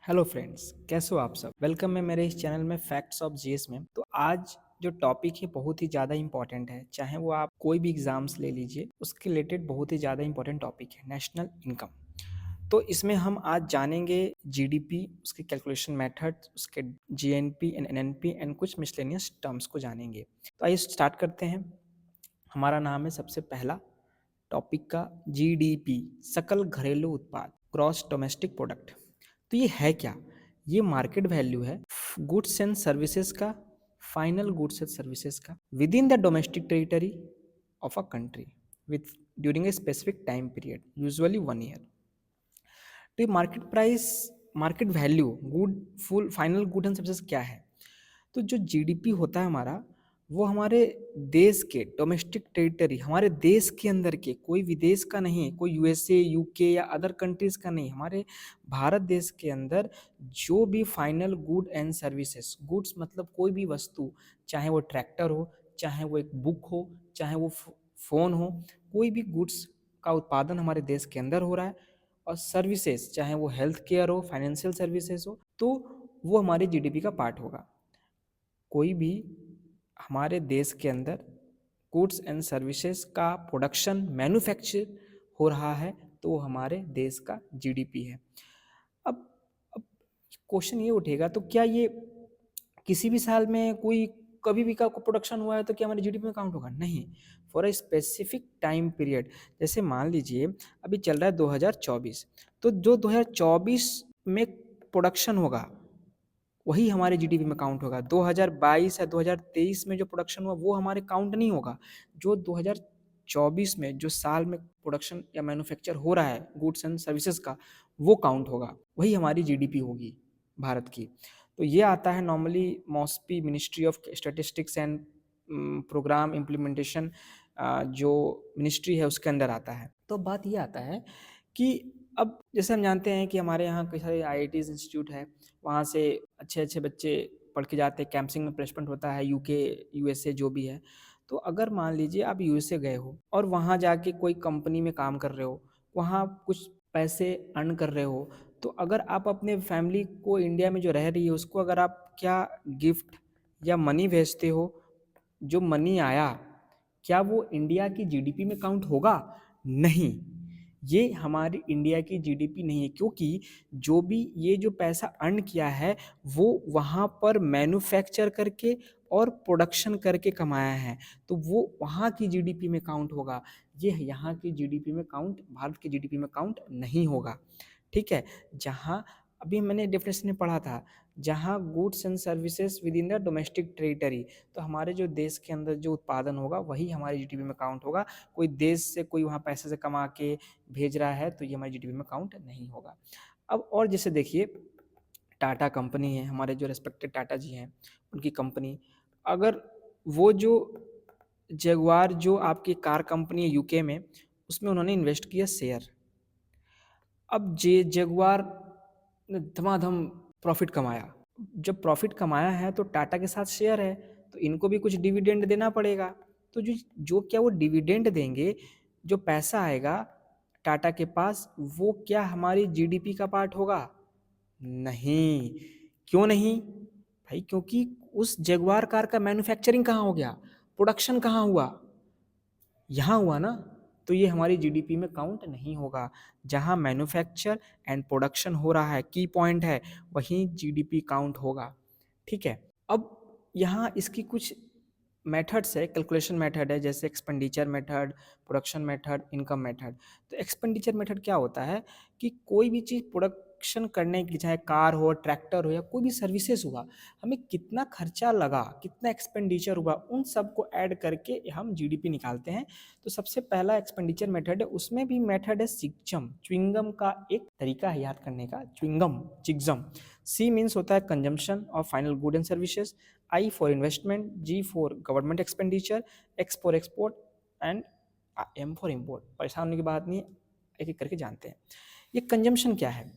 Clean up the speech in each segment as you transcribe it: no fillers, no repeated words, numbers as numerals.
Hello friends, कैसे हो आप सब। वेलकम है मेरे इस चैनल में फैक्ट्स ऑफ जीएस में। तो आज जो टॉपिक है बहुत ही ज़्यादा इंपॉर्टेंट है। चाहे वो आप कोई भी एग्जाम्स ले लीजिए, उसके रिलेटेड बहुत ही ज़्यादा इंपॉर्टेंट टॉपिक है नेशनल इनकम। तो इसमें हम आज जानेंगे जीडीपी, उसके कैलकुलेशन मेथड, उसके जीएनपी एंड एनएनपी एंड कुछ मिसलेनियस टर्म्स को जानेंगे। तो आइए स्टार्ट करते हैं। हमारा नाम है सबसे पहला टॉपिक का जीडीपी, सकल घरेलू उत्पाद, ग्रॉस डोमेस्टिक प्रोडक्ट। तो ये है क्या? ये मार्केट वैल्यू है गुड्स एंड सर्विसेज का, फाइनल गुड्स एंड सर्विसेज का with in the domestic territory of a country with during a specific time period, usually 1 year. तो ये market price, market value good full final good and services क्या है? तो जो GDP होता है हमारा, वो हमारे देश के डोमेस्टिक टेरिटरी, हमारे देश के अंदर के, कोई विदेश का नहीं, कोई यूएसए यूके या अदर कंट्रीज का नहीं, हमारे भारत देश के अंदर जो भी final good and services, goods मतलब कोई भी वस्तु, चाहे वो ट्रैक्टर हो, चाहे वो एक बुक हो, चाहे वो फ़ोन हो, कोई भी गुड्स का उत्पादन हमारे देश के अंदर हो रहा है, और सर्विसेज चाहे वो हेल्थ केयर हो, फाइनेंशियल सर्विसेज हो, तो वो हमारे जीडीपी का पार्ट होगा। कोई भी हमारे देश के अंदर गुड्स एंड सर्विसेज का प्रोडक्शन, मैन्युफैक्चर हो रहा है, तो वो हमारे देश का जीडीपी है। अब अब क्वेश्चन ये उठेगा, तो क्या ये किसी भी साल में कोई कभी भी का प्रोडक्शन हुआ है तो क्या हमारे जीडीपी में काउंट होगा? नहीं, for a specific time period. जैसे मान लीजिए अभी चल रहा है 2024, तो जो 2024 में प्रोडक्शन होगा वही हमारे जीडीपी में काउंट होगा। 2022 या 2023 में जो प्रोडक्शन हुआ वो हमारे काउंट नहीं होगा। जो 2024 में जो साल में प्रोडक्शन या मैन्युफैक्चर हो रहा है गुड्स एंड सर्विसेज का, वो काउंट होगा, वही हमारी जीडीपी होगी भारत की। तो ये आता है normally MOSPI, ministry of statistics and programme implementation, जो मिनिस्ट्री है उसके अंदर आता है। तो बात ये आता है कि अब जैसे हम जानते हैं कि हमारे यहाँ कई सारे आईआईटीज इंस्टीट्यूट है, वहाँ से अच्छे अच्छे बच्चे पढ़ के जाते हैं, कैंपसिंग में प्लेसमेंट होता है, यूके यूएसए जो भी है। तो अगर मान लीजिए आप यूएसए गए हो और वहाँ जाके कोई कंपनी में काम कर रहे हो, वहाँ कुछ पैसे अर्न कर रहे हो, तो अगर आप अपने फैमिली को, इंडिया में जो रह रही है उसको, अगर आप क्या गिफ्ट या मनी भेजते हो, जो मनी आया, क्या वो इंडिया की जीडीपी में काउंट होगा? नहीं, ये हमारी इंडिया की जीडीपी नहीं है, क्योंकि जो भी ये जो पैसा अर्न किया है वो वहाँ पर मैन्युफैक्चर करके और प्रोडक्शन करके कमाया है, तो वो वहाँ की जीडीपी में काउंट होगा। ये यहाँ की जीडीपी में काउंट, भारत की जीडीपी में काउंट नहीं होगा। ठीक है। जहाँ अभी मैंने डेफिनेशन में पढ़ा था, जहाँ goods and services with in the domestic territory, तो हमारे जो देश के अंदर जो उत्पादन होगा वही हमारी जीडीपी में काउंट होगा। कोई देश से कोई वहाँ पैसे से कमा के भेज रहा है तो ये हमारी जीडीपी में काउंट नहीं होगा। अब और जैसे देखिए, टाटा कंपनी है, हमारे जो रेस्पेक्टेड टाटा जी हैं, उनकी कंपनी, अगर वो जो जगुआर जो आपकी कार कंपनी है यूके में, उसमें उन्होंने इन्वेस्ट किया शेयर। अब जे जगुआर ने धमाधम प्रॉफिट कमाया। जब प्रॉफिट कमाया है तो टाटा के साथ शेयर है, तो इनको भी कुछ डिविडेंड देना पड़ेगा। तो जो जो क्या वो डिविडेंड देंगे, जो पैसा आएगा टाटा के पास, वो क्या हमारी जीडीपी का पार्ट होगा? नहीं। क्यों नहीं? भाई क्योंकि उस जगुआर कार का मैन्युफैक्चरिंग कहाँ हो गया, प्रोडक्शन कहाँ हुआ? यहाँ हुआ ना। तो ये हमारी जीडीपी में काउंट नहीं होगा। जहाँ मैन्युफैक्चर एंड प्रोडक्शन हो रहा है, की पॉइंट है, वहीं जीडीपी काउंट होगा। ठीक है। अब यहाँ इसकी कुछ मेथड्स है, कैलकुलेशन मेथड है, जैसे expenditure method, production method, income method. तो एक्सपेंडिचर मेथड क्या होता है कि कोई भी चीज़ प्रोडक्शन करने के लिए, चाहे कार हो, ट्रैक्टर हो या कोई भी सर्विसेज हुआ, हमें कितना खर्चा लगा, कितना एक्सपेंडिचर हुआ, उन सबको ऐड करके हम जीडीपी निकालते हैं। तो सबसे पहला एक्सपेंडिचर मेथड है, उसमें भी मेथड है सिक्चम, च्युइंगम का एक तरीका है याद करने का, च्युइंगम, चिग्जम। सी मीन्स होता है consumption of final good and services, I for investment, G for government expenditure, X for export and M for import. परेशान होने की बात नहीं है, एक एक करके जानते हैं। ये कंजम्पशन क्या है?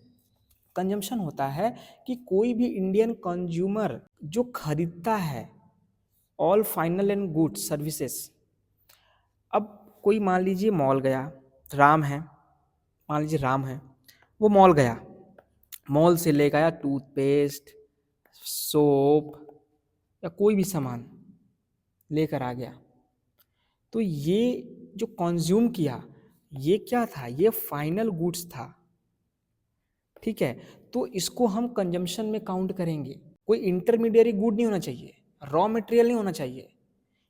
कंजम्पशन होता है कि कोई भी इंडियन कंज्यूमर जो खरीदता है all final and goods services. अब कोई मान लीजिए मॉल गया, राम है, मान लीजिए राम है, वो मॉल गया, मॉल से लेकर आया टूथपेस्ट, सोप या कोई भी सामान लेकर आ गया, तो ये जो कंज्यूम किया, ये क्या था? ये फाइनल गुड्स था। ठीक है, तो इसको हम कंजम्पशन में काउंट करेंगे। कोई इंटरमीडिएरी गुड नहीं होना चाहिए, रॉ मटेरियल नहीं होना चाहिए।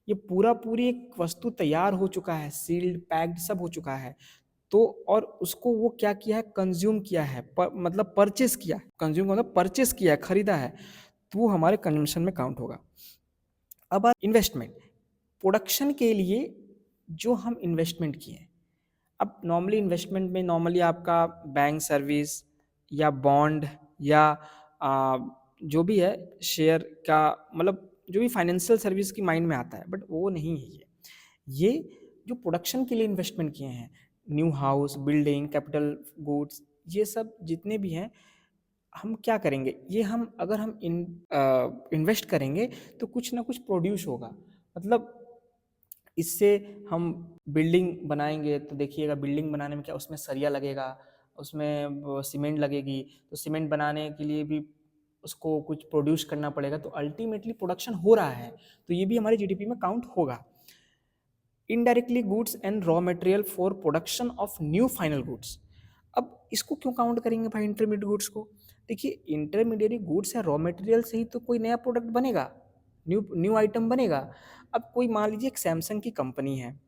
ये पूरा पूरी एक वस्तु तैयार हो चुका है, सील्ड पैक्ड सब हो चुका है, तो और उसको वो क्या किया है? कंज्यूम किया है, मतलब परचेस किया है। कंज्यूम मतलब परचेस किया है, खरीदा है, तो वो हमारे कंजम्पशन में काउंट होगा। अब इन्वेस्टमेंट, प्रोडक्शन के लिए जो हम इन्वेस्टमेंट किए, अब नॉर्मली इन्वेस्टमेंट में नॉर्मली आपका बैंक सर्विस या बॉन्ड या जो भी है शेयर का, मतलब जो भी फाइनेंशियल सर्विस की माइंड में आता है, बट वो नहीं है ये जो प्रोडक्शन के लिए इन्वेस्टमेंट किए हैं, new house, building, capital goods, ये सब जितने भी हैं, हम क्या करेंगे? ये हम अगर हम इन्वेस्ट करेंगे तो कुछ ना कुछ प्रोड्यूस होगा। मतलब इससे हम बिल्डिंग बनाएंगे तो देखिएगा, बिल्डिंग बनाने में क्या, उसमें सरिया लगेगा, उसमें सीमेंट लगेगी, तो सीमेंट बनाने के लिए भी उसको कुछ प्रोड्यूस करना पड़ेगा, तो अल्टीमेटली प्रोडक्शन हो रहा है, तो ये भी हमारे जीडीपी में काउंट होगा। Indirectly goods and raw material for production of new final goods. अब इसको क्यों काउंट करेंगे भाई इंटरमीडिएट गुड्स को? देखिए, इंटरमीडिएट गुड्स या रॉ मटेरियल से ही तो कोई नया प्रोडक्ट बनेगा, न्यू न्यू आइटम बनेगा। अब कोई मान लीजिए एक सैमसंग की कंपनी है,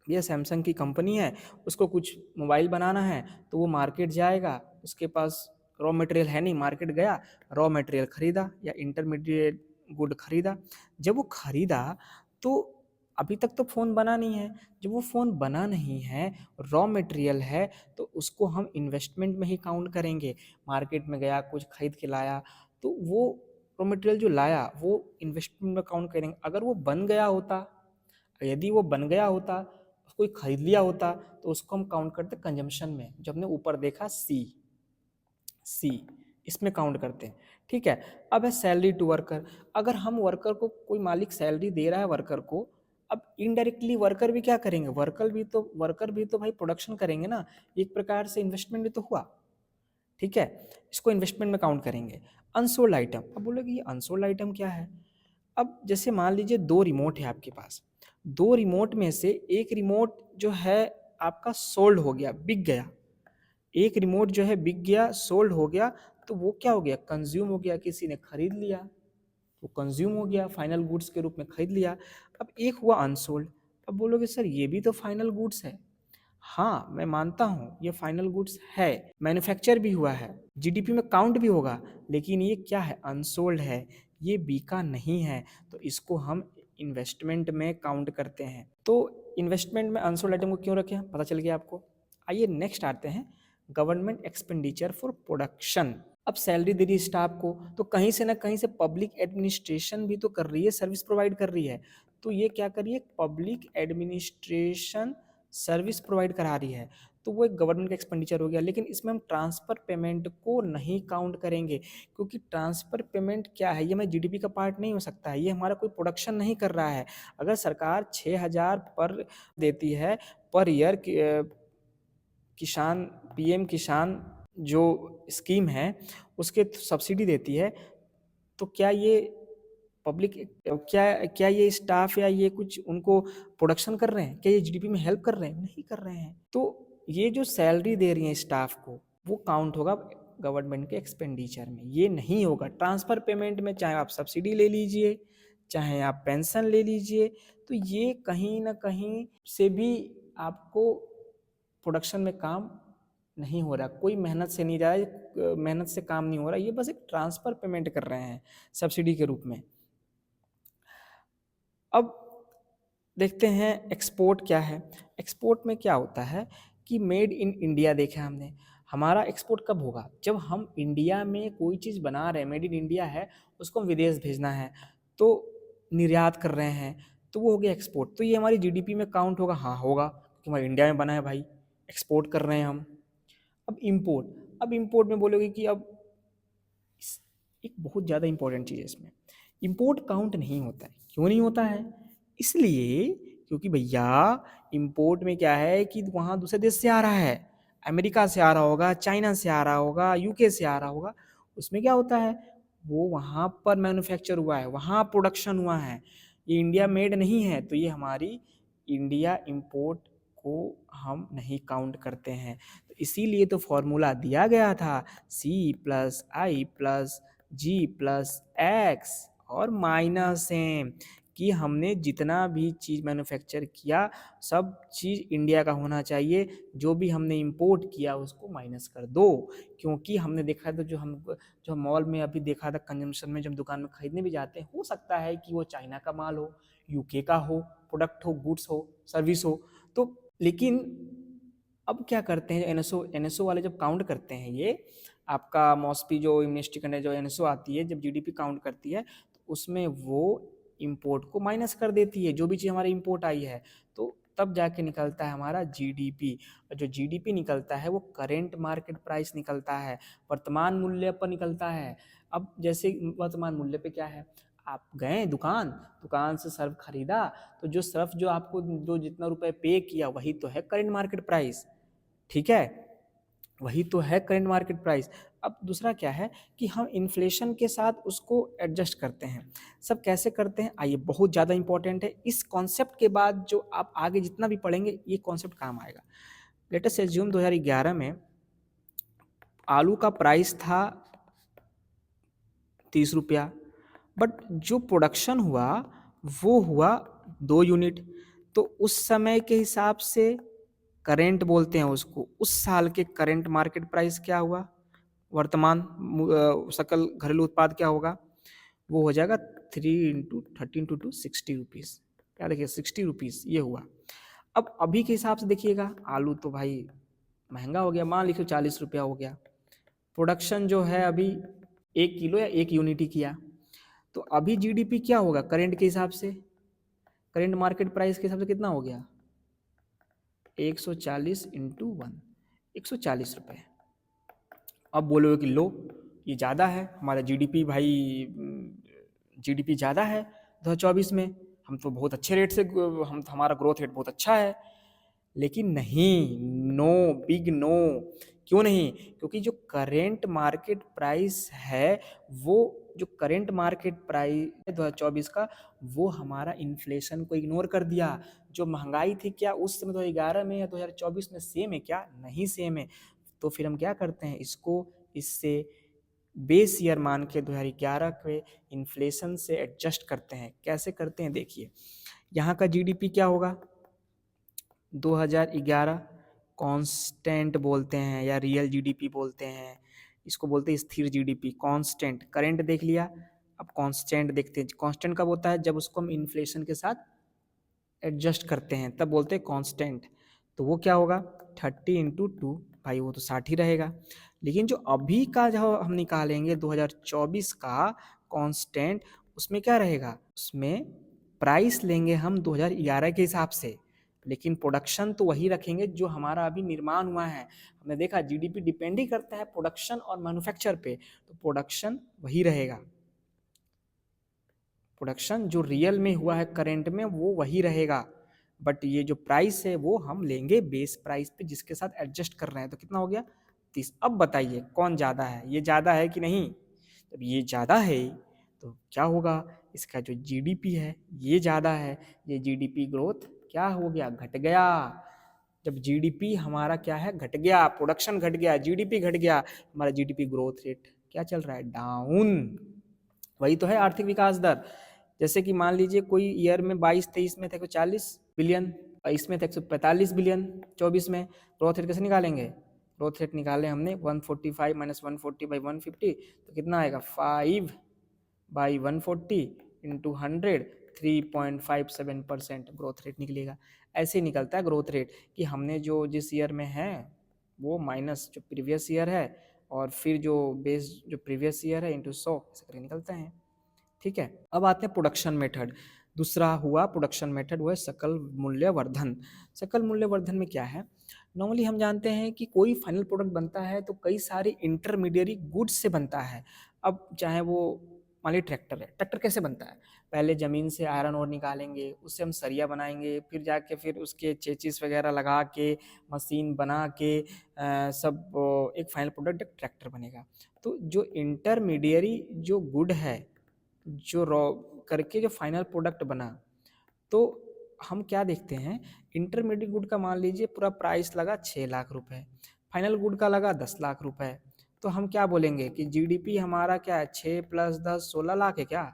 ये सैमसंग की कंपनी है, उसको कुछ मोबाइल बनाना है, तो वो मार्केट जाएगा, उसके पास रॉ मटेरियल है नहीं, मार्केट गया, रॉ मटेरियल खरीदा या इंटरमीडिएट गुड खरीदा। जब वो खरीदा तो अभी तक तो फ़ोन बना नहीं है, जब वो फ़ोन बना नहीं है, रॉ मटेरियल है, तो उसको हम इन्वेस्टमेंट में ही काउंट करेंगे। मार्केट में गया, कुछ खरीद के लाया, तो वो रॉ मटेरियल जो लाया वो इन्वेस्टमेंट में काउंट करेंगे। अगर वो बन गया होता, यदि वो बन गया होता, कोई खरीद लिया होता, तो उसको हम काउंट करते कंजम्पशन में, जो हमने ऊपर देखा सी इसमें काउंट करते हैं। ठीक है, अब है सैलरी टू वर्कर। अगर हम वर्कर को, कोई मालिक सैलरी दे रहा है वर्कर को, अब इनडायरेक्टली वर्कर भी क्या करेंगे? वर्कर भी तो भाई प्रोडक्शन करेंगे ना, एक प्रकार से इन्वेस्टमेंट भी तो हुआ। ठीक है, इसको इन्वेस्टमेंट में काउंट करेंगे। अनसोल्ड आइटम, अब बोलोगे ये अनसोल्ड आइटम क्या है? अब जैसे मान लीजिए दो रिमोट है आपके पास, दो रिमोट में से एक रिमोट जो है आपका सोल्ड हो गया, बिक गया, एक रिमोट जो है बिक गया, सोल्ड हो गया, तो वो क्या हो गया? कंज्यूम हो गया, किसी ने खरीद लिया, वो कंज्यूम हो गया, फाइनल गुड्स के रूप में खरीद लिया। अब एक हुआ अनसोल्ड। अब बोलोगे सर ये भी तो फाइनल गुड्स है। हाँ, मैं मानता हूँ ये फाइनल गुड्स है, मैन्युफैक्चर भी हुआ है, जीडीपी में काउंट भी होगा, लेकिन ये क्या है? अनसोल्ड है, ये बिका नहीं है, तो इसको हम इन्वेस्टमेंट में काउंट करते हैं। तो इन्वेस्टमेंट में अनसोल्ड आइटम को क्यों रखें, पता चल गया आपको। आइए नेक्स्ट आते हैं, गवर्नमेंट एक्सपेंडिचर फॉर प्रोडक्शन। अब सैलरी दे रही है स्टाफ को, तो कहीं से ना कहीं से पब्लिक एडमिनिस्ट्रेशन भी तो कर रही है, सर्विस प्रोवाइड कर रही है, तो ये क्या कर रही है? पब्लिक एडमिनिस्ट्रेशन सर्विस प्रोवाइड करा रही है, तो वो एक गवर्नमेंट का एक्सपेंडिचर हो गया। लेकिन इसमें हम ट्रांसफ़र पेमेंट को नहीं काउंट करेंगे, क्योंकि ट्रांसफ़र पेमेंट क्या है? ये हमारे जीडीपी का पार्ट नहीं हो सकता है, ये हमारा कोई प्रोडक्शन नहीं कर रहा है। अगर सरकार 6,000 पर देती है पर ईयर किसान, पीएम किसान जो स्कीम है उसके सब्सिडी देती है, तो क्या ये पब्लिक, क्या क्या ये स्टाफ या ये कुछ उनको प्रोडक्शन कर रहे हैं? क्या ये जीडीपी में हेल्प कर रहे हैं? नहीं कर रहे हैं। तो ये जो सैलरी दे रही है स्टाफ को, वो काउंट होगा गवर्नमेंट के एक्सपेंडिचर में, ये नहीं होगा ट्रांसफ़र पेमेंट में। चाहे आप सब्सिडी ले लीजिए, चाहे आप पेंशन ले लीजिए, तो ये कहीं ना कहीं से भी आपको प्रोडक्शन में काम नहीं हो रहा, कोई मेहनत से नहीं जा रहा है, मेहनत से काम नहीं हो रहा, ये बस एक ट्रांसफ़र पेमेंट कर रहे हैं सब्सिडी के रूप में। अब देखते हैं एक्सपोर्ट क्या है। एक्सपोर्ट में क्या होता है कि मेड इन इंडिया देखा हमने। हमारा एक्सपोर्ट कब होगा? जब हम इंडिया में कोई चीज़ बना रहे हैं, मेड इन इंडिया है, उसको हम विदेश भेजना है, तो निर्यात कर रहे हैं, तो वो हो गया एक्सपोर्ट। तो ये हमारी जीडीपी में काउंट होगा? हाँ होगा, क्योंकि हमारे इंडिया में बना है भाई, एक्सपोर्ट कर रहे हैं हम। अब इम्पोर्ट, अब इम्पोर्ट में बोलोगे कि अब एक बहुत ज़्यादा इंपॉर्टेंट चीज़ है इसमें, इम्पोर्ट काउंट नहीं होता है। क्यों नहीं होता है? इसलिए क्योंकि भैया इम्पोर्ट में क्या है कि वहाँ दूसरे देश से आ रहा है, अमेरिका से आ रहा होगा, चाइना से आ रहा होगा, यूके से आ रहा होगा, उसमें क्या होता है, वो वहाँ पर मैन्युफैक्चर हुआ है, वहाँ प्रोडक्शन हुआ है, ये इंडिया मेड नहीं है, तो ये हमारी इंडिया इंपोर्ट को हम नहीं काउंट करते हैं। तो इसीलिए तो फॉर्मूला दिया गया था C+I+G+X और माइनस एम, कि हमने जितना भी चीज़ मैन्युफैक्चर किया सब चीज़ इंडिया का होना चाहिए, जो भी हमने इंपोर्ट किया उसको माइनस कर दो। क्योंकि हमने देखा था जो मॉल में अभी देखा था कंजम्पशन में, जब दुकान में खरीदने भी जाते हैं, हो सकता है कि वो चाइना का माल हो, यूके का हो, प्रोडक्ट हो, गुड्स हो, सर्विस हो, तो लेकिन अब क्या करते हैं, एनएसओ वाले जब काउंट करते हैं, ये आपका मॉस्पी जो इन्वेस्टिगेशन जो एनएसओ आती है, जब जीडीपी काउंट करती है, तो उसमें वो इंपोर्ट को माइनस कर देती है, जो भी चीज़ हमारी इंपोर्ट आई है, तो तब जाके निकलता है हमारा जीडीपी। और जो जीडीपी निकलता है वो करेंट मार्केट प्राइस निकलता है, वर्तमान मूल्य पर निकलता है। अब जैसे वर्तमान मूल्य पे क्या है, आप गए दुकान से सर्फ खरीदा, तो जो सर्फ जो आपको जो जितना रुपए पे किया वही तो है करेंट मार्केट प्राइस, ठीक है, वही तो है करेंट मार्केट प्राइस। अब दूसरा क्या है कि हम इन्फ्लेशन के साथ उसको एडजस्ट करते हैं। सब कैसे करते हैं, आइए, बहुत ज़्यादा इंपॉर्टेंट है, इस कॉन्सेप्ट के बाद जो आप आगे जितना भी पढ़ेंगे ये कॉन्सेप्ट काम आएगा। लेट अस एज्यूम 2011 में आलू का प्राइस था 30 रुपया, बट जो प्रोडक्शन हुआ वो हुआ 2 यूनिट, तो उस समय के हिसाब से करेंट बोलते हैं उसको, उस साल के करेंट मार्केट प्राइस क्या हुआ, वर्तमान सकल घरेलू उत्पाद क्या होगा, वो हो जाएगा 3 × 13 × 2 60 रुपीज़, क्या देखिए 60 रुपीज़ ये हुआ। अब अभी के हिसाब से देखिएगा, आलू तो भाई महंगा हो गया, मान लीजिए 40 रुपया हो गया, प्रोडक्शन जो है अभी 1 किलो या 1 यूनिट ही किया, तो अभी जीडीपी क्या होगा करेंट के हिसाब से, करेंट मार्केट प्राइस के हिसाब से कितना हो गया, 140 × 1, 140 रुपये। अब बोलोगे कि लो ये ज़्यादा है, हमारा जीडीपी भाई जीडीपी ज़्यादा है 2024 में, हम तो बहुत अच्छे रेट से हमारा ग्रोथ रेट बहुत अच्छा है, लेकिन नहीं, नो, बिग नो। क्यों नहीं, क्योंकि जो करेंट मार्केट प्राइस है, वो जो करेंट मार्केट प्राइस है 2024 का, वो हमारा इन्फ्लेशन को इग्नोर कर दिया। जो महंगाई थी क्या उस समय 2011 में या 2024 में सेम है क्या, नहीं सेम है। तो फिर हम क्या करते हैं, इसको इससे बेस ईयर मान के 2011 के इन्फ्लेशन से एडजस्ट करते हैं। कैसे करते हैं देखिए, यहाँ का जीडीपी क्या होगा 2011, कांस्टेंट बोलते हैं या रियल जीडीपी बोलते हैं, इसको बोलते हैं स्थिर जीडीपी, कांस्टेंट। करेंट देख लिया, अब कांस्टेंट देखते हैं, कांस्टेंट कब होता है, जब उसको हम इन्फ्लेशन के साथ एडजस्ट करते हैं, तब बोलते हैं कांस्टेंट। तो वो क्या होगा 30 × 2, भाई वो तो 60 ही रहेगा। लेकिन जो अभी का जो हम निकालेंगे 2024 का कांस्टेंट, उसमें क्या रहेगा, उसमें प्राइस लेंगे हम 2011 के हिसाब से, लेकिन प्रोडक्शन तो वही रखेंगे जो हमारा अभी निर्माण हुआ है। हमने देखा जीडीपी डिपेंड ही करता है प्रोडक्शन और मैन्युफैक्चर पे, तो प्रोडक्शन वही रहेगा, प्रोडक्शन जो रियल में हुआ है करेंट में वो वही रहेगा, बट ये जो प्राइस है वो हम लेंगे बेस प्राइस पे जिसके साथ एडजस्ट कर रहे हैं। तो कितना हो गया 30। अब बताइए कौन ज़्यादा है, ये ज़्यादा है कि नहीं, जब ये ज़्यादा है तो क्या होगा, इसका जो जीडीपी है ये ज़्यादा है, ये जीडीपी ग्रोथ क्या हो गया, घट गया। जब जीडीपी हमारा क्या है, घट गया, प्रोडक्शन घट गया, जीडीपी घट गया, हमारा जीडीपी ग्रोथ रेट क्या चल रहा है, डाउन। वही तो है आर्थिक विकास दर। जैसे कि मान लीजिए कोई ईयर में 22-23 में थे 140 बिलियन, इसमें थे 145 बिलियन, 24 में ग्रोथ रेट कैसे निकालेंगे, ग्रोथ रेट निकाले हमने 145 - 140/150, तो कितना आएगा 5/140 × 100, 3.57% ग्रोथ रेट निकलेगा। ऐसे ही निकलता है ग्रोथ रेट कि हमने जो जिस ईयर में है वो माइनस जो प्रीवियस ईयर है, और फिर जो बेस जो प्रीवियस ईयर है इंटू 100, ऐसे करके निकलता है। ठीक है, अब आते हैं प्रोडक्शन मेथड। दूसरा हुआ प्रोडक्शन मेथड, वो है सकल मूल्य वर्धन। सकल मूल्य वर्धन में क्या है, नॉर्मली हम जानते हैं कि कोई फाइनल प्रोडक्ट बनता है तो कई सारे इंटरमीडिएरी गुड्स से बनता है। अब चाहे वो मान लीजिए ट्रैक्टर है, ट्रैक्टर कैसे बनता है? पहले ज़मीन से आयरन ओर निकालेंगे, उससे हम सरिया बनाएंगे, फिर जाके फिर उसके चेचिस वगैरह लगा के मशीन बना के सब एक फाइनल प्रोडक्ट एक ट्रैक्टर बनेगा। तो जो इंटरमीडियरी जो गुड है, जो रॉ करके जो फाइनल प्रोडक्ट बना, तो हम क्या देखते हैं, इंटरमीडिएट गुड का मान लीजिए पूरा प्राइस लगा 6 लाख रुपए, फाइनल गुड का लगा 10 लाख रुपए, तो हम क्या बोलेंगे कि जीडीपी हमारा क्या है, 6 + 10 16 लाख है क्या?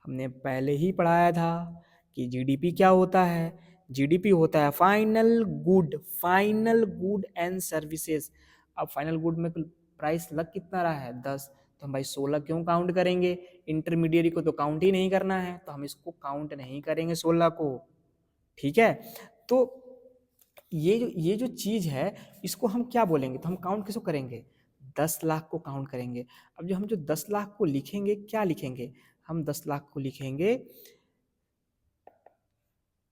हमने पहले ही पढ़ाया था कि जीडीपी क्या होता है, जीडीपी होता है फाइनल गुड एंड सर्विसेज। अब फाइनल गुड में प्राइस लग कितना रहा है, 10, तो हम भाई 16 क्यों काउंट करेंगे? इंटरमीडिएट को तो काउंट ही नहीं करना है, तो हम इसको काउंट नहीं करेंगे 16 को। ठीक है, तो ये जो चीज़ है, इसको हम क्या बोलेंगे, तो हम काउंट किसको करेंगे, 10 लाख को काउंट करेंगे। अब जो हम जो 10 लाख को लिखेंगे, क्या लिखेंगे, हम 10 लाख को लिखेंगे,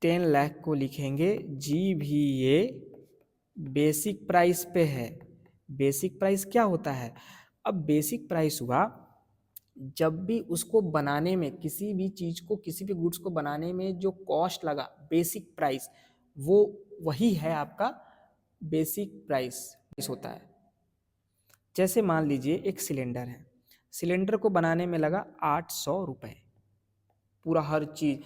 10 लाख को लिखेंगे GVA बेसिक प्राइस पे है। बेसिक प्राइस क्या होता है? अब बेसिक प्राइस हुआ जब भी उसको बनाने में, किसी भी चीज को, किसी भी गुड्स को बनाने में जो कॉस्ट लगा, बेसिक प्राइस, वो वही है आपका बेसिक प्राइस होता है। जैसे मान लीजिए एक सिलेंडर है, सिलेंडर को बनाने में लगा 800 रुपये, पूरा हर चीज़,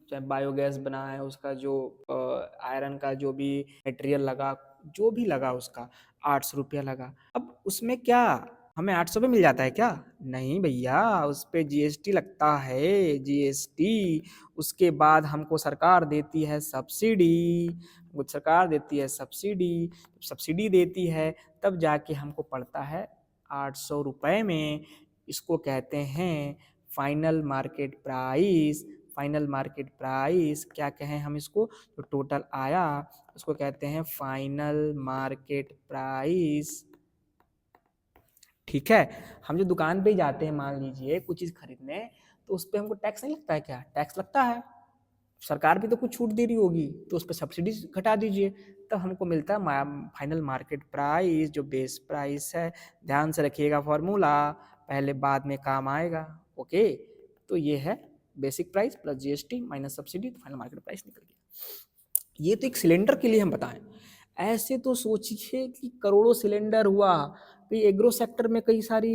चाहे बायोगैस बना है, उसका जो आयरन का जो भी मटेरियल लगा, जो भी लगा उसका 800 रुपया लगा। अब उसमें क्या हमें 800 पे मिल जाता है क्या? नहीं भैया, उस पर जीएसटी लगता है, जीएसटी। उसके बाद हमको सरकार देती है सब्सिडी, सरकार देती है सब्सिडी, सब्सिडी देती है तब जाके हमको पड़ता है 800 रुपये में। इसको कहते हैं final market price. Final market price क्या कहें हम इसको, जो टोटल आया उसको कहते हैं फाइनल मार्केट प्राइस। ठीक है, हम जो दुकान पे ही जाते हैं, मान लीजिए कुछ चीज़ खरीदने, तो उस पर हमको टैक्स नहीं लगता है क्या? टैक्स लगता है, सरकार भी तो कुछ छूट दे रही होगी, तो उस पर सब्सिडी घटा दीजिए, तब हमको मिलता है फाइनल मार्केट प्राइस, जो बेस प्राइस है। ध्यान से रखिएगा फॉर्मूला, पहले बाद में काम आएगा। ओके, तो ये है basic price plus GST minus subsidy, तो फाइनल मार्केट प्राइस निकल गया। ये तो एक सिलेंडर के लिए हम बताएं। ऐसे तो सोचिए कि करोड़ों सिलेंडर हुआ, तो एग्रो सेक्टर में कई सारी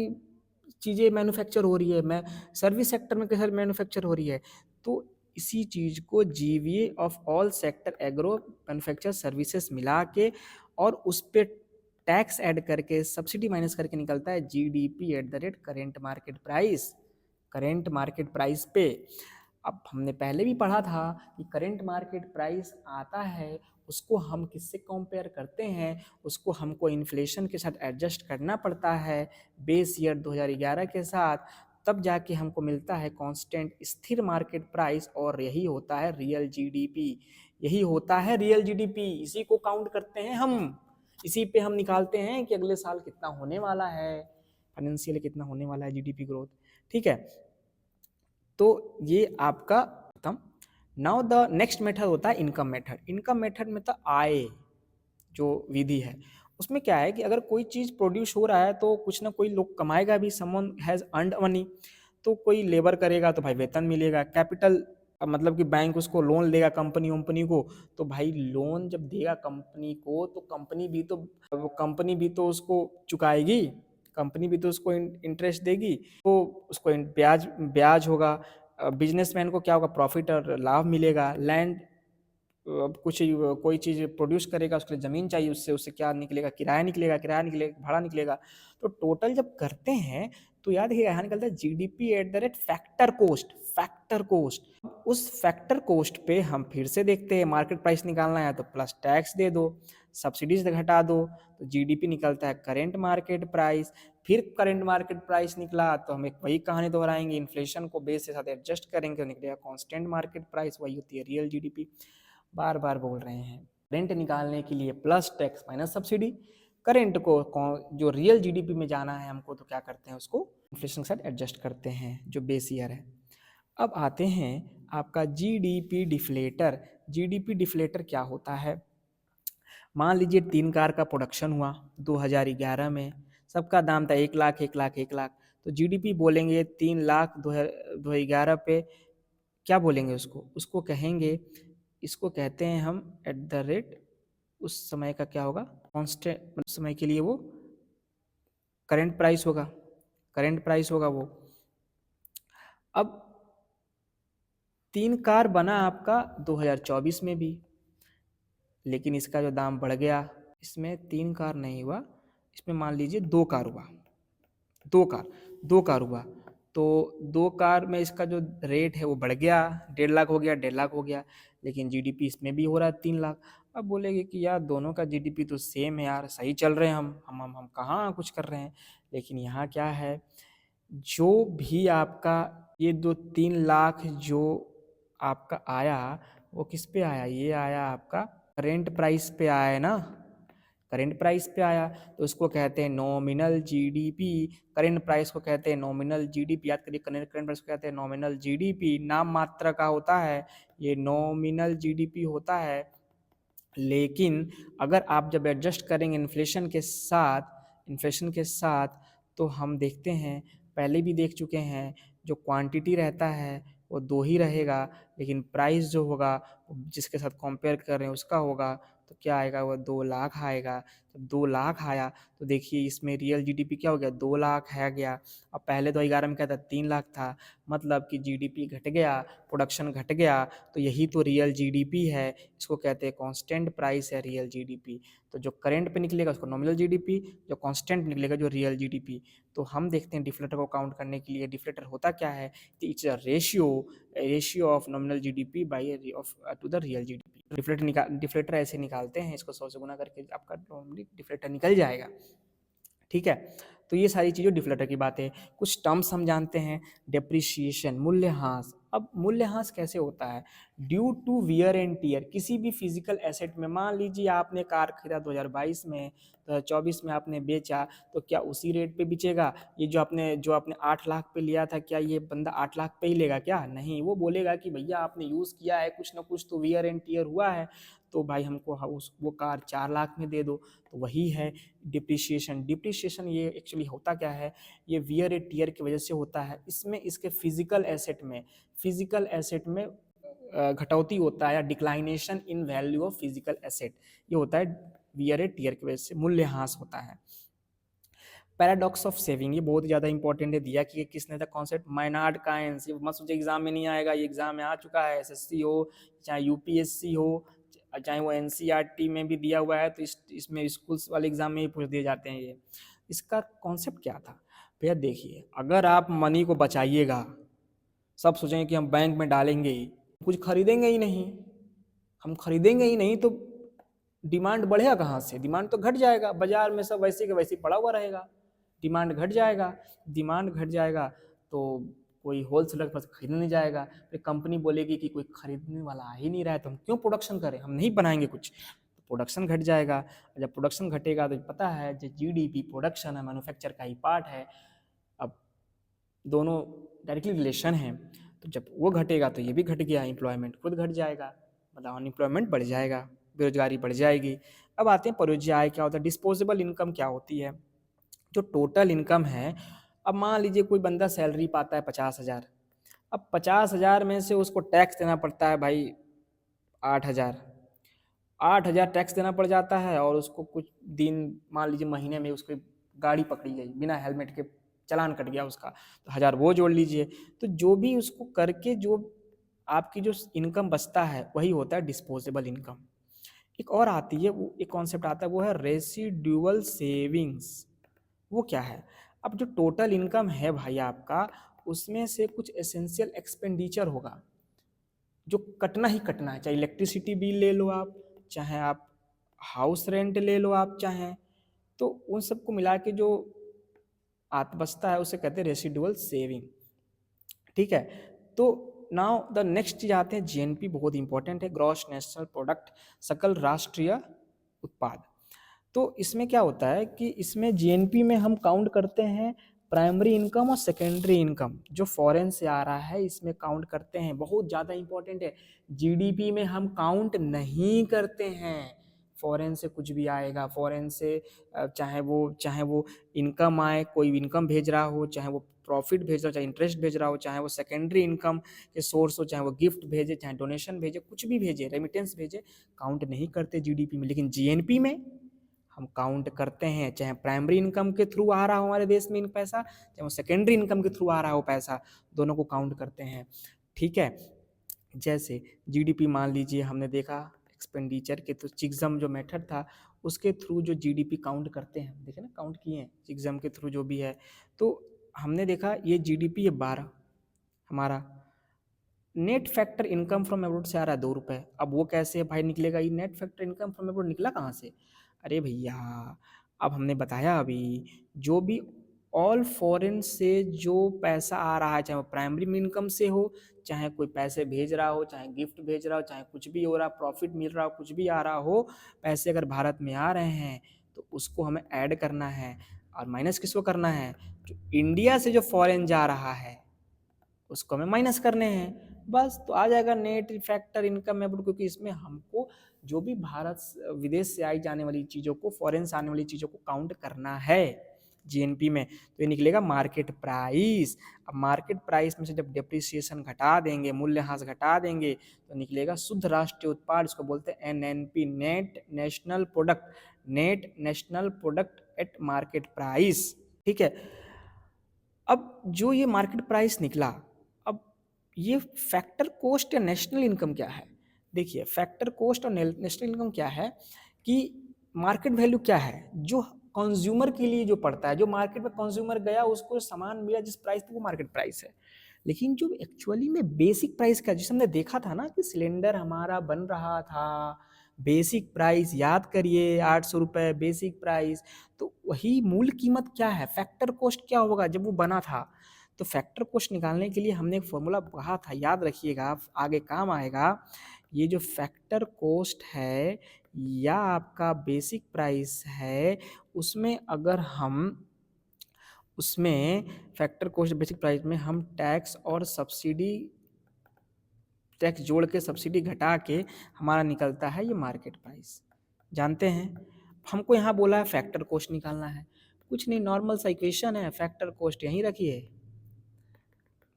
चीज़ें मैन्युफैक्चर हो रही है, मैं सर्विस सेक्टर में कई सारी मैन्युफैक्चर हो रही है। तो इसी चीज़ को GVA of all sector agro manufacture services मिला के और उस पर टैक्स ऐड करके सब्सिडी माइनस करके निकलता है GDP at the rate current market price. Current market price पे अब हमने पहले भी पढ़ा था कि करेंट मार्केट प्राइस आता है, उसको हम किससे कंपेयर करते हैं, उसको हमको इन्फ्लेशन के साथ एडजस्ट करना पड़ता है, बेस ईयर 2011 के साथ, तब जाके हमको मिलता है कांस्टेंट स्थिर मार्केट प्राइस, और यही होता है रियल जीडीपी। यही होता है रियल जीडीपी, इसी को काउंट करते हैं हम, इसी पे हम निकालते हैं कि अगले साल कितना होने वाला है, फाइनेंशियल कितना होने वाला है जीडीपी ग्रोथ। ठीक है, तो ये आपका खत्म। नाउ द नेक्स्ट मेथड होता है इनकम मेथड। इनकम मेथड में तो आय जो विधि है, उसमें क्या है कि अगर कोई चीज़ प्रोड्यूस हो रहा है तो कुछ ना कोई लोग कमाएगा भी, समवन हैज़ अर्नड मनी, तो कोई लेबर करेगा तो भाई वेतन मिलेगा, कैपिटल मतलब कि बैंक उसको लोन देगा कंपनी को, तो भाई लोन जब देगा कंपनी को तो कंपनी भी तो उसको चुकाएगी, कंपनी भी तो उसको इंटरेस्ट देगी, तो उसको ब्याज ब्याज होगा। बिजनेसमैन को क्या होगा, प्रॉफिट और लाभ मिलेगा। लैंड कुछ कोई चीज़ प्रोड्यूस करेगा, उसके लिए ज़मीन चाहिए, उससे उससे क्या निकलेगा, किराया निकलेगा, भाड़ा निकलेगा। तो टोटल जब करते हैं तो याद रखिएगा यहाँ निकलता है GDP at the rate factor cost. Factor cost, उस फैक्टर कोस्ट पे हम फिर से देखते हैं, मार्केट प्राइस निकालना है तो प्लस टैक्स दे दो, सब्सिडीज घटा दो, तो जीडीपी निकलता है करेंट मार्केट प्राइस। फिर करेंट मार्केट प्राइस निकला तो हम एक वही कहानी दोहराएंगे, इन्फ्लेशन को बेस के साथ एडजस्ट करेंगे तो निकलेगा कांस्टेंट मार्केट प्राइस, वही होती है रियल जीडीपी। बार बार बोल रहे हैं, रेंट निकालने के लिए plus tax minus subsidy, current को जो रियल जीडीपी में जाना है हमको तो क्या करते हैं, उसको इन्फ्लेशन के साथ एडजस्ट करते हैं जो बेस ईयर है। अब आते हैं आपका जीडीपी डिफ्लेटर। जीडीपी डिफ्लेटर क्या होता है, मान लीजिए 3 कार का प्रोडक्शन हुआ 2011 में, सबका दाम था 1 लाख 1 लाख 1 लाख, तो जीडीपी बोलेंगे 3 लाख 2011 पे, क्या बोलेंगे उसको, उसको कहेंगे, इसको कहते हैं हम एट द रेट, उस समय का क्या होगा, कॉन्स्टेंट, उस समय के लिए वो करंट प्राइस होगा, करंट प्राइस होगा वो। अब 3 कार बना आपका 2024 में भी, लेकिन इसका जो दाम बढ़ गया, इसमें 3 कार नहीं हुआ, इसमें मान लीजिए 2 कार हुआ, 2 कार, 2 कार हुआ, तो 2 कार में इसका जो रेट है वो बढ़ गया, 1.5 लाख हो गया, 1.5 लाख हो गया, लेकिन जीडीपी इसमें भी हो रहा है 3 लाख। अब बोलेंगे कि यार दोनों का जीडीपी तो सेम है यार, सही चल रहे हैं हम कहाँ कुछ कर रहे हैं। लेकिन यहाँ क्या है, जो भी आपका ये 3 लाख जो आपका आया, वो किस पे आया, ये आया आपका करेंट प्राइस पे आया है ना, करेंट प्राइस पे आया, तो उसको कहते हैं नॉमिनल जीडीपी। करेंट प्राइस को कहते हैं नॉमिनल जीडीपी, याद करिए, करेंट प्राइस को कहते हैं नॉमिनल जीडीपी, नाम मात्र का होता है, ये नॉमिनल जीडीपी होता है। लेकिन अगर आप जब एडजस्ट करेंगे इन्फ्लेशन के साथ, इन्फ्लेशन के साथ, तो हम देखते हैं, पहले भी देख चुके हैं, जो क्वांटिटी रहता है वो 2 ही रहेगा, लेकिन प्राइस जो होगा जिसके साथ कंपेयर कर रहे हैं उसका होगा, तो क्या आएगा, वो 2 लाख आएगा। जब 2 लाख आया तो देखिए इसमें रियल जीडीपी क्या हो गया, 2 लाख है गया। अब पहले 2011 में क्या था, 3 लाख था, मतलब कि जीडीपी घट गया, प्रोडक्शन घट गया, तो यही तो रियल जीडीपी है, इसको कहते हैं कांस्टेंट प्राइस है रियल जीडीपी। तो जो करंट पे निकलेगा उसको नॉमिनल जीडीपी, जो कांस्टेंट निकलेगा जो रियल जीडीपी। तो हम देखते हैं डिफ्लेटर को काउंट करने के लिए, डिफ्लेटर होता क्या है कि it's a ratio of nominal GDP by of to the real GDP. Deflator ऐसे निकालते हैं, इसको 100 से गुना करके आपका नॉर्मली डिफ्लेटर निकल जाएगा, ठीक है। तो ये सारी चीज़ें डिफ्लेटर की बात है। कुछ टर्म्स हम जानते हैं, डेप्रिसिएशन, मूल्यह्रास। अब मूल्यह्रास कैसे होता है, due to wear and tear, किसी भी फिजिकल एसेट में, मान लीजिए आपने कार खरीदा 2022 में, 2024 में आपने बेचा, तो क्या उसी रेट पे बिचेगा, ये जो आपने 8 लाख पे लिया था, क्या ये बंदा 8 लाख पे ही लेगा, क्या नहीं, वो बोलेगा कि भैया आपने यूज़ किया है, कुछ ना कुछ तो वियर एंड टीयर हुआ है, तो भाई हमको वो कार 4 लाख में दे दो। तो वही है डिप्रिशिएशन। डिप्रिशिएशन ये एक्चुअली होता क्या है, ये वियर एंड टियर की वजह से होता है, इसमें इसके फिजिकल एसेट में घटौती होता है, या declination in value of physical asset, ये होता है वियर एंड टियर की वजह से, मूल्यह्रास होता है। पैराडॉक्स ऑफ सेविंग, ये बहुत ज़्यादा इंपॉर्टेंट है, दिया कि किसने था कॉन्सेप्ट, माइनार्ड काइंस। ये मत सोचिए एग्जाम में नहीं आएगा, ये एग्जाम में आ चुका है, एसएससी हो चाहे यूपीएससी हो, चाहे वो एनसीईआरटी में भी दिया हुआ है, तो इसमें स्कूल्स वाले एग्जाम में ही पूछ दिए जाते हैं ये। इसका कॉन्सेप्ट क्या था भैया, देखिए अगर आप मनी को बचाइएगा, सब सोचेंगे कि हम बैंक में डालेंगे ही, कुछ खरीदेंगे ही नहीं, हम खरीदेंगे ही नहीं तो डिमांड बढ़ेगा कहाँ से, डिमांड तो घट जाएगा, बाजार में सब वैसे के वैसे पड़ा हुआ रहेगा, डिमांड घट जाएगा, डिमांड घट जाएगा तो कोई होलसेलर के पास खरीदने नहीं जाएगा, फिर कंपनी बोलेगी कि कोई खरीदने वाला आ ही नहीं रहा है, तो हम क्यों प्रोडक्शन करें, हम नहीं बनाएंगे कुछ, तो प्रोडक्शन घट जाएगा। जब प्रोडक्शन घटेगा तो पता है जो जीडीपी प्रोडक्शन है, मैन्युफैक्चर का ही पार्ट है, अब दोनों डायरेक्टली रिलेशन है, तो जब वो घटेगा तो ये भी घट गया, एम्प्लॉयमेंट खुद घट जाएगा, मतलब अनएम्प्लॉयमेंट बढ़ जाएगा, बेरोजगारी बढ़ जाएगी। अब आते हैं परोज्य आय क्या होता है, डिस्पोजेबल इनकम क्या होती है, जो टोटल इनकम है। अब मान लीजिए कोई बंदा सैलरी पाता है 50,000, अब 50,000 में से उसको टैक्स देना पड़ता है भाई 8,000, 8,000 टैक्स देना पड़ जाता है, और उसको कुछ दिन, मान लीजिए महीने में उसको गाड़ी पकड़ी गई बिना हेलमेट के, चालान कट गया उसका, तो 1,000 वो जोड़ लीजिए। तो जो भी उसको करके जो आपकी जो इनकम बचता है वही होता है डिस्पोजेबल इनकम। एक और आती है, वो एक कॉन्सेप्ट आता है, वो है रेसिडुअल सेविंग्स। वो क्या है, अब जो टोटल इनकम है भाई आपका, उसमें से कुछ एसेंशियल एक्सपेंडिचर होगा जो कटना ही कटना है, चाहे इलेक्ट्रिसिटी बिल ले लो आप, चाहे आप हाउस रेंट ले लो आप चाहें, तो उन सबको मिला के जो बचता है उसे कहते हैं रेसिडुअल सेविंग, ठीक है। तो नाउ द नेक्स्ट चीज आते हैं जीएनपी, बहुत इंपॉर्टेंट है, ग्रॉस नेशनल प्रोडक्ट, सकल राष्ट्रीय उत्पाद। तो इसमें क्या होता है कि इसमें जीएनपी में हम काउंट करते हैं प्राइमरी इनकम और सेकेंडरी इनकम, जो फॉरेन से आ रहा है इसमें काउंट करते हैं, बहुत ज़्यादा इंपॉर्टेंट है। जीडीपी में हम काउंट नहीं करते हैं, फॉरेन से कुछ भी आएगा, फॉरेन से चाहे वो इनकम आए, कोई इनकम भेज रहा हो, चाहे वो प्रॉफिट भेज रहा हो, चाहे इंटरेस्ट भेज रहा हो, चाहे वो सेकेंडरी इनकम के सोर्स हो, चाहे वो गिफ्ट भेजे, चाहे डोनेशन भेजे, कुछ भी भेजे, रेमिटेंस भेजे, काउंट नहीं करते जीडीपी में। लेकिन जीएनपी में हम काउंट करते हैं, चाहे प्राइमरी इनकम के थ्रू आ रहा हो हमारे देश में इन पैसा, चाहे वो सेकेंडरी इनकम के थ्रू आ रहा हो पैसा, दोनों को काउंट करते हैं। ठीक है, जैसे जीडीपी मान लीजिए हमने देखा एक्सपेंडिचर के, तो चिग्जम जो मेथड था उसके थ्रू जो जीडीपी काउंट करते हैं, देखे ना काउंट किए हैं चिग्जम के थ्रू जो भी है, तो हमने देखा ये जीडीपी ये 12 हमारा net factor income from abroad से आ रहा है 2 रुपये। अब वो कैसे भाई निकलेगा, ये net factor income from abroad निकला कहाँ से? अरे भैया, अब हमने बताया अभी, जो भी ऑल फॉरेन से जो पैसा आ रहा है, चाहे वो प्राइमरी इनकम से हो, चाहे कोई पैसे भेज रहा हो, चाहे गिफ्ट भेज रहा हो, चाहे कुछ भी हो रहा, प्रॉफिट मिल रहा हो, कुछ भी आ रहा हो, पैसे अगर भारत में आ रहे हैं तो उसको हमें ऐड करना है। और माइनस किसको करना है? जो इंडिया से जो फॉरेन जा रहा है उसको हमें माइनस करने हैं, बस। तो आ जाएगा नेट फैक्टर इनकम अब्रॉड, क्योंकि इसमें हमको जो भी भारत विदेश से आई जाने वाली चीज़ों को, फॉरेन से आने वाली चीज़ों को काउंट करना है जीएनपी में। तो ये निकलेगा मार्केट प्राइस। अब मार्केट प्राइस में से जब डिप्रिसिएशन घटा देंगे, मूल्यह्रास घटा देंगे, तो निकलेगा शुद्ध राष्ट्रीय उत्पाद, इसको बोलते हैं NNP, net national product, net national product at market price. ठीक है, अब जो ये मार्केट प्राइस निकला, अब ये फैक्टर कॉस्ट या नेशनल इनकम क्या है? देखिए, फैक्टर कॉस्ट और नेशनल इनकम क्या है कि मार्केट वैल्यू क्या है, जो कंज्यूमर के लिए जो पड़ता है, जो मार्केट में कंज्यूमर गया उसको सामान मिला जिस प्राइस पे, वो मार्केट प्राइस है। लेकिन जो एक्चुअली में बेसिक प्राइस का, जिसे हमने देखा था ना कि सिलेंडर हमारा बन रहा था, बेसिक प्राइस याद करिए 800 रुपये बेसिक प्राइस, तो वही मूल कीमत क्या है, फैक्टर कॉस्ट क्या होगा जब वो बना था। तो फैक्टर कॉस्ट निकालने के लिए हमने एक फॉर्मूला पढ़ा था, याद रखिएगा, आगे काम आएगा। ये जो फैक्टर कॉस्ट है या आपका बेसिक प्राइस है, उसमें अगर हम उसमें फैक्टर कॉस्ट बेसिक प्राइस में हम टैक्स और सब्सिडी, टैक्स जोड़ के सब्सिडी घटा के हमारा निकलता है ये मार्केट प्राइस, जानते हैं। हमको यहाँ बोला है फैक्टर कॉस्ट निकालना है, कुछ नहीं, नॉर्मल सा इक्वेशन है, फैक्टर कॉस्ट यहीं रखिए,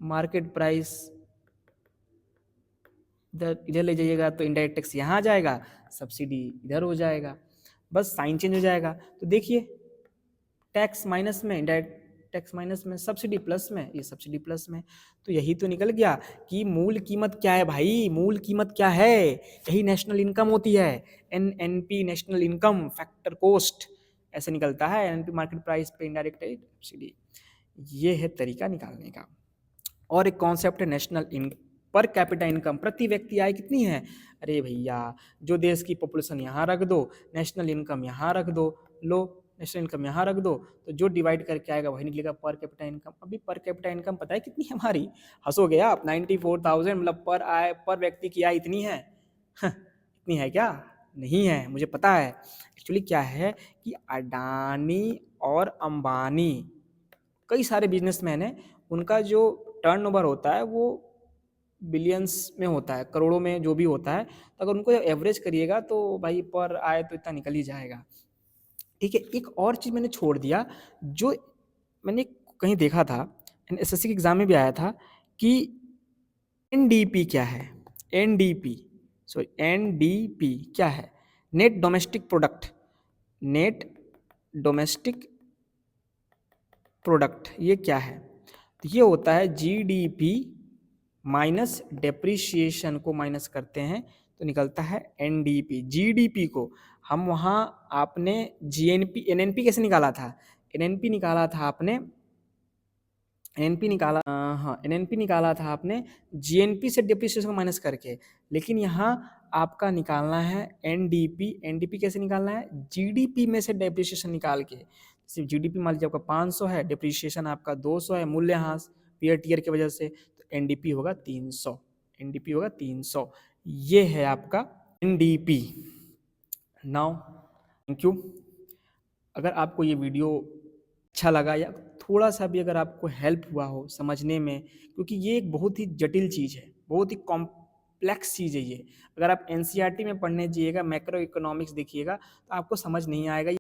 मार्केट प्राइस इधर ले जाइएगा तो इनडायरेक्ट टैक्स यहाँ आ जाएगा, सब्सिडी इधर हो जाएगा, बस साइन चेंज हो जाएगा। तो देखिए, टैक्स माइनस में, इनडायरेक्ट टैक्स माइनस में, सब्सिडी प्लस में, ये सब्सिडी प्लस में, तो यही तो निकल गया कि मूल कीमत क्या है भाई, मूल कीमत क्या है, यही नेशनल इनकम होती है, NNP national income factor cost, ऐसे निकलता है एनएनपी मार्केट प्राइस पे इनडायरेक्ट सब्सिडी। ये है तरीका निकालने का। और एक कॉन्सेप्ट है नेशनल पर कैपिटा इनकम, प्रति व्यक्ति आय कितनी है? अरे भैया, जो देश की पॉपुलेशन यहाँ रख दो, नेशनल इनकम यहाँ रख दो, लो नेशनल इनकम यहाँ रख दो, तो जो डिवाइड करके आएगा वही निकलेगा पर कैपिटा इनकम। अभी पर कैपिटा इनकम पता है कितनी है हमारी? हंसोगे आप, 94,000, मतलब पर व्यक्ति की आय इतनी है। इतनी है क्या? नहीं है, मुझे पता है। एक्चुअली क्या है कि अडानी और अंबानी, कई सारे बिजनेसमैन हैं, उनका जो टर्नओवर होता है वो बिलियंस में होता है, करोड़ों में जो भी होता है, तो अगर उनको एवरेज करिएगा तो भाई पर आए तो इतना निकल ही जाएगा। ठीक है, एक और चीज़ मैंने छोड़ दिया, जो मैंने कहीं देखा था, एसएससी के एग्जाम में भी आया था, कि एनडीपी क्या है, एनडीपी, सॉरी एनडीपी क्या है, net domestic product, net domestic product, ये क्या है? तो ये होता है जीडीपी माइनस डेप्रिसिएशन को माइनस करते हैं तो निकलता है एनडीपी। जीडीपी को हम वहाँ, आपने जीएनपी एनएनपी कैसे निकाला था? एनएनपी निकाला था आपने, एनएनपी निकाला, हाँ एनएनपी निकाला था आपने जीएनपी से डेप्रिसिएशन को माइनस करके, लेकिन यहाँ आपका निकालना है एनडीपी। एनडीपी कैसे निकालना है? जीडीपी में से डेप्रिसिएशन निकाल के। सिर्फ जीडीपी मान लीजिए आपका 500 है, डेप्रिसिएशन आपका 200 है, मूल्यह्रास पीयर टीयर की वजह से, तो एनडीपी होगा 300, एनडीपी होगा 300। ये है आपका एनडीपी। Now thank you. अगर आपको ये वीडियो अच्छा लगा या थोड़ा सा भी अगर आपको हेल्प हुआ हो समझने में, क्योंकि ये एक बहुत ही जटिल चीज़ है, बहुत ही कॉम्प्लेक्स चीज़ है ये। अगर आप एनसीईआरटी में पढ़ने जाइएगा, मैक्रो इकोनॉमिक्स देखिएगा, तो आपको समझ नहीं आएगा।